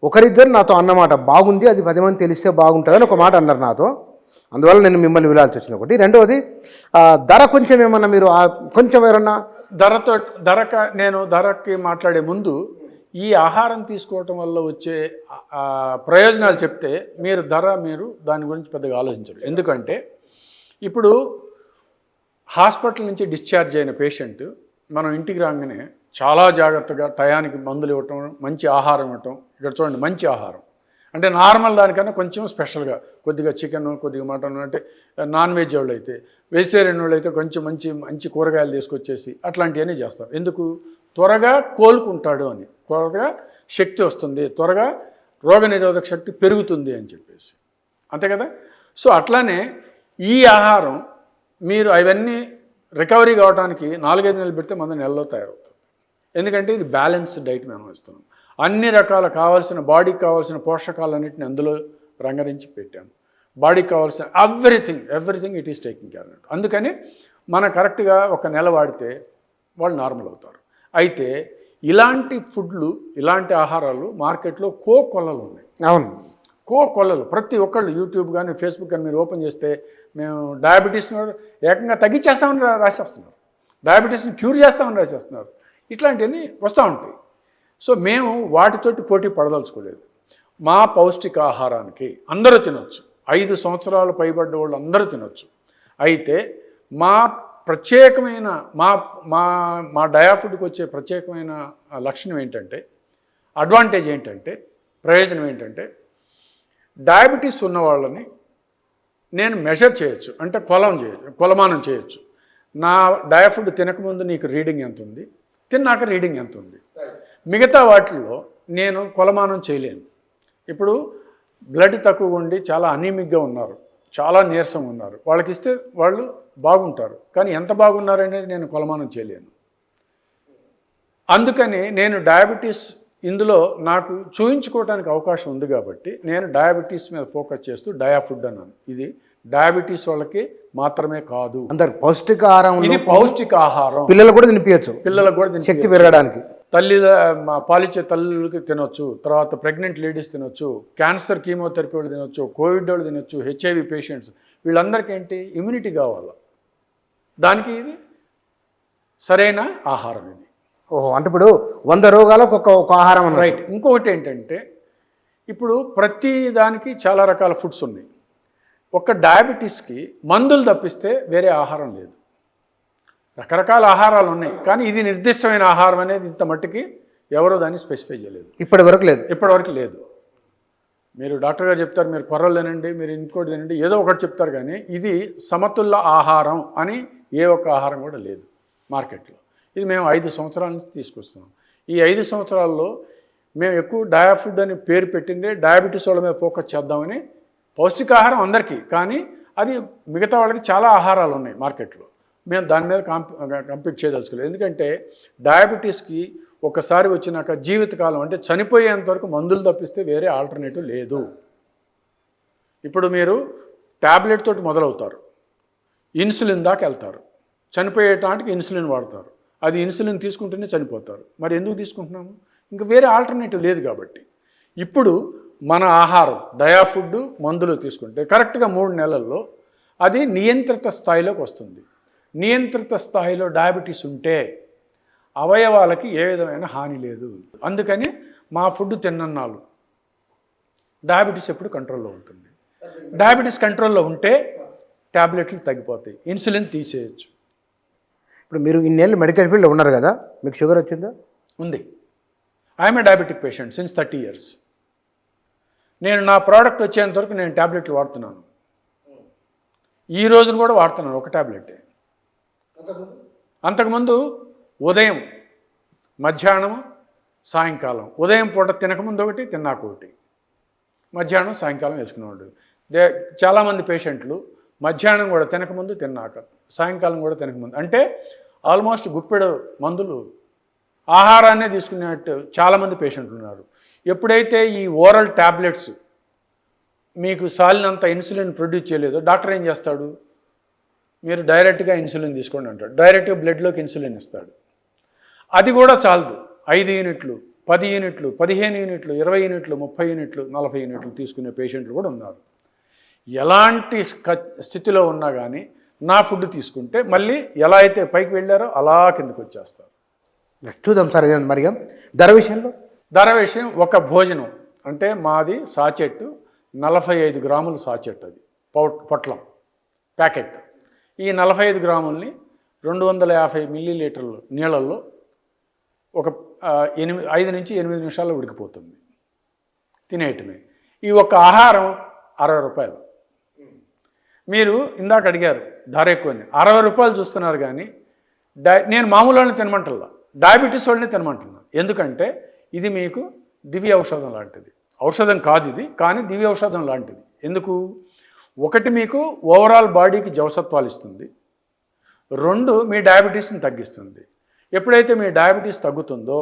ఒకరిద్దరు నాతో అన్నమాట, బాగుంది అది 10 మంది తెలిస్తే బాగుంటుందని ఒక మాట అన్నారు నాతో. అందువల్ల నేను మిమ్మల్ని విలాల్సి వచ్చిన ఒకటి. రెండవది ధర కొంచెం ఏమన్నా మీరు కొంచెం ఎవరన్నా నేను ధరకి మాట్లాడే ముందు ఈ ఆహారం తీసుకోవటం వల్ల వచ్చే ప్రయోజనాలు చెప్తే మీరు దాని గురించి పెద్దగా ఆలోచించరు. ఎందుకంటే ఇప్పుడు హాస్పిటల్ నుంచి డిశ్చార్జ్ అయిన పేషెంట్ మనం ఇంటికి రాగానే చాలా జాగ్రత్తగా టయానికి మందులు ఇవ్వటం, మంచి ఆహారం ఇవ్వటం. ఇక్కడ చూడండి, మంచి ఆహారం అంటే నార్మల్ దానికన్నా కొంచెం స్పెషల్గా కొద్దిగా చికెన్, కొద్దిగా మటన్, అంటే నాన్ వెజ్ వాళ్ళు అయితే, వెజిటేరియన్ వాళ్ళు అయితే కొంచెం మంచి కూరగాయలు తీసుకొచ్చేసి అట్లాంటివన్నీ చేస్తాం. ఎందుకు? త్వరగా కోలుకుంటాడు అని, త్వరగా శక్తి వస్తుంది, త్వరగా రోగనిరోధక శక్తి పెరుగుతుంది అని చెప్పేసి, అంతే కదా. సో అట్లానే ఈ ఆహారం మీరు అవన్నీ రికవరీ కావడానికి 4-5 నెలలు పెడితే మన నెలలో తయారవుతుంది. ఎందుకంటే ఇది బ్యాలెన్స్డ్ డైట్ మేము ఇస్తున్నాం. అన్ని రకాల బాడీకి కావాల్సిన పోషకాలన్నింటిని అందులో రంగరించి పెట్టాము. బాడీకి కావాల్సిన everything it is taking care అన్నట్టు. అందుకని మనం కరెక్ట్గా ఒక నెల వాడితే వాళ్ళు నార్మల్ అవుతారు. అయితే ఇలాంటి ఫుడ్లు, ఇలాంటి ఆహారాలు మార్కెట్లో కోకొల్లలు ఉన్నాయి. అవును, కోకొల్లలు. ప్రతి ఒక్కళ్ళు యూట్యూబ్ కానీ ఫేస్బుక్ కానీ మీరు ఓపెన్ చేస్తే మేము డయాబెటీస్ని ఏకంగా తగ్గించేస్తామని రాసేస్తున్నారు, డయాబెటీస్ని క్యూర్ చేస్తామని రాసేస్తున్నారు. ఇట్లాంటివన్నీ వస్తూ ఉంటాయి. సో మేము వాటితోటి పోటీ పడదలుచుకోలేదు. మా పౌష్టిక ఆహారానికి అందరూ తినొచ్చు, 5 సంవత్సరాలు పైబడ్డ వాళ్ళు అందరూ తినొచ్చు. అయితే మా ప్రత్యేకమైన మా డయాఫుడ్కి వచ్చే ప్రత్యేకమైన లక్షణం ఏంటంటే, అడ్వాంటేజ్ ఏంటంటే, ప్రయోజనం ఏంటంటే, డయాబెటీస్ ఉన్న వాళ్ళని నేను మెజర్ చేయొచ్చు, అంటే కొలమానం చేయొచ్చు. నా డయాఫుడ్ తినకముందు నీకు రీడింగ్ ఎంత ఉంది, తిన్నాక రీడింగ్ ఎంత ఉంది. మిగతా వాటిల్లో నేను కొలమానం చేయలేను. ఇప్పుడు బ్లడ్ తక్కువ ఉండి చాలా అనీమిక్గా ఉన్నారు, చాలా నీరసంగా ఉన్నారు, వాళ్ళకి ఇస్తే వాళ్ళు బాగుంటారు, కానీ ఎంత బాగున్నారనేది నేను కొలమానం చేయలేను. అందుకని నేను డయాబెటీస్ ఇందులో నాకు చూయించుకోవడానికి అవకాశం ఉంది కాబట్టి నేను డయాబెటీస్ మీద ఫోకస్ చేస్తూ డయాఫుడ్ అన్నాను. ఇది డయాబెటీస్ వాళ్ళకి మాత్రమే కాదు, అందరు పౌష్టికాహారం. ఇది పౌష్టికాహారం, పిల్లలకు కూడా తినిపించచ్చు, పిల్లలకు కూడా శక్తి పెరగడానికి. పాలిచ్చే తల్లులకి తినొచ్చు, తర్వాత ప్రెగ్నెంట్ లేడీస్ తినొచ్చు, క్యాన్సర్ కీమోథెరపీ వాళ్ళు తినొచ్చు, కోవిడ్ వాళ్ళు తినొచ్చు, HIV పేషెంట్స్, వీళ్ళందరికీ ఏంటి ఇమ్యూనిటీ కావాలి, దానికి ఇది సరైన ఆహారం. ఇది ఓహో, అంటే ఇప్పుడు 100 రోగాలకు ఒక ఆహారం అన్న. రైట్. ఇంకొకటి ఏంటంటే, ఇప్పుడు ప్రతి దానికి చాలా రకాల ఫుడ్స్ ఉన్నాయి. ఒక డయాబెటీస్కి మందులు తప్పిస్తే వేరే ఆహారం లేదు. రకరకాల ఆహారాలు ఉన్నాయి, కానీ ఇది నిర్దిష్టమైన ఆహారం అనేది ఇంత మట్టికి ఎవరో దాన్ని స్పెసిఫై చేయలేదు, ఇప్పటివరకు లేదు. మీరు డాక్టర్ గారు చెప్తారు, మీరు కొర్రలు తినండి, మీరు ఇంకోటి తినండి, ఏదో ఒకటి చెప్తారు, కానీ ఇది సమతుల్య ఆహారం అని ఏ ఒక్క ఆహారం కూడా లేదు మార్కెట్లో. ఇది మేము 5 సంవత్సరాల నుంచి తీసుకొస్తున్నాం. ఈ 5 సంవత్సరాల్లో మేము ఎక్కువ డయాఫుడ్ అని పేరు పెట్టిందే డయాబెటీస్ వాళ్ళ మీద ఫోకస్ చేద్దామని. పౌష్టికాహారం అందరికీ, కానీ అది మిగతా వాళ్ళకి చాలా ఆహారాలు ఉన్నాయి మార్కెట్లో, మేము దాని మీద కంపీట్ చేయదలుచుకోలేదు. ఎందుకంటే డయాబెటీస్కి ఒకసారి వచ్చినాక జీవితకాలం, అంటే చనిపోయేంతవరకు మందులు తప్పిస్తే వేరే ఆల్టర్నేటివ్ లేదు. ఇప్పుడు మీరు ట్యాబ్లెట్ తోటి మొదలవుతారు, ఇన్సులిన్ దాకా వెళ్తారు, చనిపోయేటానికి ఇన్సులిన్ వాడతారు, అది ఇన్సులిన్ తీసుకుంటేనే చనిపోతారు. మరి ఎందుకు తీసుకుంటున్నాము? ఇంకా వేరే ఆల్టర్నేటివ్ లేదు కాబట్టి. ఇప్పుడు మన ఆహారం డయాఫుడ్ మందులు తీసుకుంటే కరెక్ట్గా 3 నెలల్లో అది నియంత్రిత స్థాయిలోకి వస్తుంది. నియంత్రిత స్థాయిలో డయాబెటీస్ ఉంటే అవయవాలకి ఏ విధమైన హాని లేదు. అందుకని మా ఫుడ్ తిన్నన్నాళ్ళు డయాబెటీస్ ఎప్పుడు కంట్రోల్లో ఉంటుంది. డయాబెటీస్ కంట్రోల్లో ఉంటే ట్యాబ్లెట్లు తగ్గిపోతాయి, ఇన్సులిన్ తీసేయచ్చు. ఇప్పుడు మీరు ఇన్నేళ్ళు మెడికల్ ఫీల్డ్లో ఉన్నారు కదా, మీకు షుగర్ వచ్చిందా? ఉంది. I'm a diabetic patient since 30 years. నేను నా ప్రోడక్ట్ వచ్చేంతవరకు నేను ట్యాబ్లెట్లు వాడుతున్నాను. ఈ రోజున కూడా వాడుతున్నాను ఒక ట్యాబ్లెటే. అంతకుముందు ఉదయం, మధ్యాహ్నం, సాయంకాలం. ఉదయం పూట తినకముందు ఒకటి, తిన్నాక ఒకటి, మధ్యాహ్నం సాయంకాలం వేసుకునేవాడు. చాలామంది పేషెంట్లు మధ్యాహ్నం కూడా తినకముందు, తిన్నాక, సాయంకాలం కూడా తినకముందు, అంటే ఆల్మోస్ట్ గుప్పెడు మందులు ఆహారాన్నే తీసుకునేట్టు చాలామంది పేషెంట్లు ఉన్నారు. ఎప్పుడైతే ఈ ఓరల్ ట్యాబ్లెట్స్ మీకు సాలినంత ఇన్సులిన్ ప్రొడ్యూస్ చేయలేదో డాక్టర్ ఏం చేస్తాడు? మీరు డైరెక్ట్గా ఇన్సులిన్ తీసుకోండి అంటాడు. డైరెక్ట్గా బ్లడ్లోకి ఇన్సులిన్ ఇస్తాడు. అది కూడా చాలదు, 5 యూనిట్లు 10 యూనిట్లు, 15 యూనిట్లు, 20 యూనిట్లు, 30 యూనిట్లు, 40 యూనిట్లు తీసుకునే పేషెంట్లు కూడా ఉన్నారు. ఎలాంటి స్థితిలో ఉన్నా కానీ నా ఫుడ్ తీసుకుంటే మళ్ళీ ఎలా అయితే పైకి వెళ్ళారో అలా కిందకు వచ్చేస్తారు. చూద్దాం సార్. ఇదే మరి ధర విషయంలో, ధర విషయం ఒక భోజనం అంటే మాది సాచెట్ 45 గ్రాములు సాచెట్, అది పొట్లం ప్యాకెట్. ఈ 45 గ్రాముల్ని 250 మిల్లీలీటర్లు నీళ్ళల్లో ఒక 5 నుంచి 8 నిమిషాల్లో ఉడికిపోతుంది, తినేయటమే. ఈ ఒక్క ఆహారం 60 రూపాయలు. మీరు ఇందాక అడిగారు ధర ఎక్కువని, 60 రూపాయలు చూస్తున్నారు కానీ నేను మామూలు వాళ్ళని తినమంటల్లా, డయాబెటీస్ వాళ్ళని తినమంటున్నా. ఎందుకంటే ఇది మీకు దివ్య ఔషధం లాంటిది. ఔషధం కాదు ఇది, కానీ దివ్య ఔషధం లాంటిది. ఎందుకు? ఒకటి మీకు ఓవరాల్ బాడీకి జవసత్వాలు ఇస్తుంది, 2 మీ డయాబెటీస్ని తగ్గిస్తుంది. ఎప్పుడైతే మీ డయాబెటీస్ తగ్గుతుందో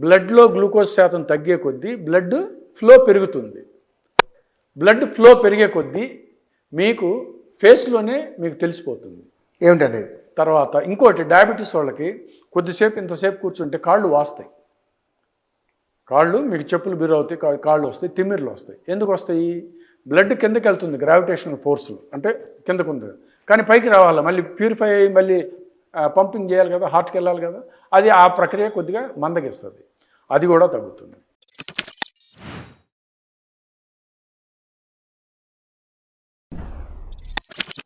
బ్లడ్లో గ్లూకోజ్ శాతం తగ్గే కొద్దీ బ్లడ్ ఫ్లో పెరుగుతుంది. బ్లడ్ ఫ్లో పెరిగే కొద్దీ మీకు ఫేస్లోనే మీకు తెలిసిపోతుంది ఏమిటండి. తర్వాత ఇంకోటి, డయాబెటీస్ వాళ్ళకి కొద్దిసేపు ఇంతసేపు కూర్చుంటే కాళ్ళు వాస్తాయి. కాళ్ళు మీకు చెప్పులు బిరవుతాయి, కాళ్ళు వస్తాయి, తిమ్మిర్లు వస్తాయి. ఎందుకు వస్తాయి? బ్లడ్ కిందకి వెళ్తుంది, గ్రావిటేషనల్ ఫోర్సులు అంటే కిందకు ఉంది, కానీ పైకి రావాలి, మళ్ళీ ప్యూరిఫై అయ్యి మళ్ళీ పంపింగ్ చేయాలి కదా, హార్ట్కి వెళ్ళాలి కదా, అది ఆ ప్రక్రియ కొద్దిగా మందగిస్తుంది, అది కూడా తగ్గుతుంది.